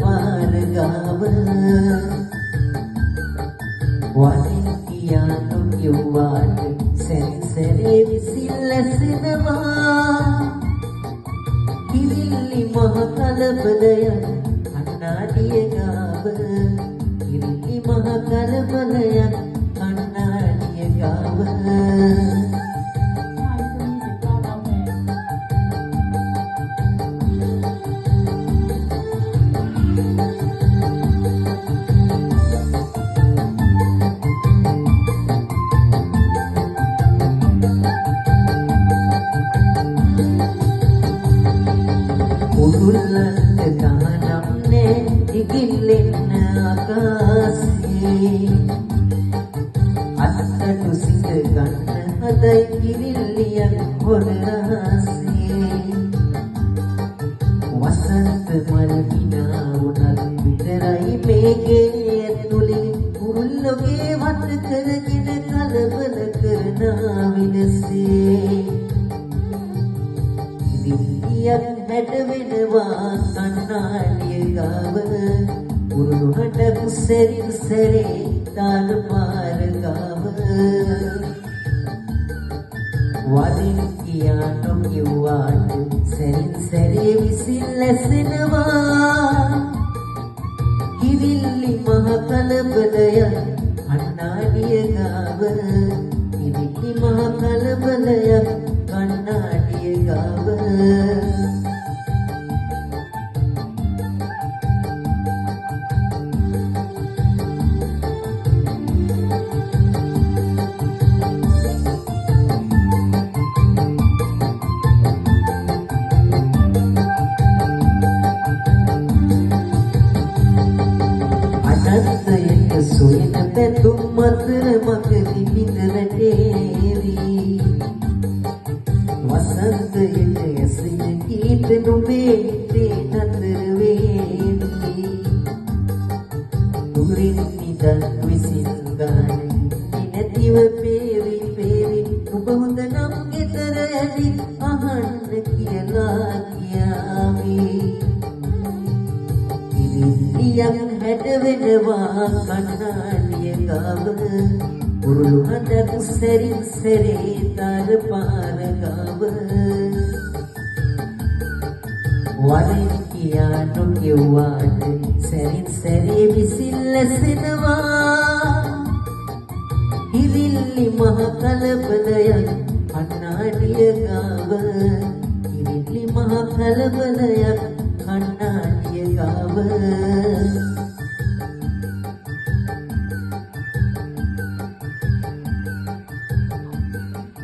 පාර ගාව වලින් කියා නොකියුවාට සැරේ විසිල්ලසනවා කිරිල්ලි මහ කලබලයන් අන්නාඩිය ගාව කිරිල්ලි මහ කලබලයන් අන්නාඩිය ගාව උරුල්ලන්ට දානම්නේ ඉගිල්ලෙන්න ආකාශයේ අත්තට සිඟ ගන්න හදයි කිරිල්ලියක් හොරහසේ වසන්ත මල් හිනා වුණත් විතරයි මේකේ ඇතුලේ උරුල්ලගේ වත් කරගෙන කලබල කරනා විනසේ දිවියක් හැඩ වෙනවා කන්නාඩිය ගාව උරුළු හඬ සැරින් සැරේ තාල පාර ගාව වලින් කියා නොකියුවාට සැරින් සැරේ විසිල්ලසනවා කිරිල්ලි මහ කලබලයන් කන්නාඩිය ගාව කිරිල්ලි මහ කලබලයන් කන්නාඩිය ගාව අනන්තයට සොයන පැතුම් අතර මගදී බිඳ වැටේවි වසන්තයට ඇසින ගීත නොවේ හිතේ නතර වේවි දුරින් නිදන් විසින් ගාන නැතිව පේවි පේවි ඔබ හොඳ නම් ගෙදර ඇවිත් අහන්න කියලා කියාවි කිරිල්ලියක් හැඩ වෙනවා කන්නාඩිය ගාව උරුළු හඬක් සැරින් සැරේ තාර පාර ගාව වලින් කියා නොකියුවාට සැරින් සැරේ විසිල්ලසනවා කිරිල්ලි මහ කලබලයන් කන්නාඩිය ගාව කිරිල්ලි මහ කලබලයන්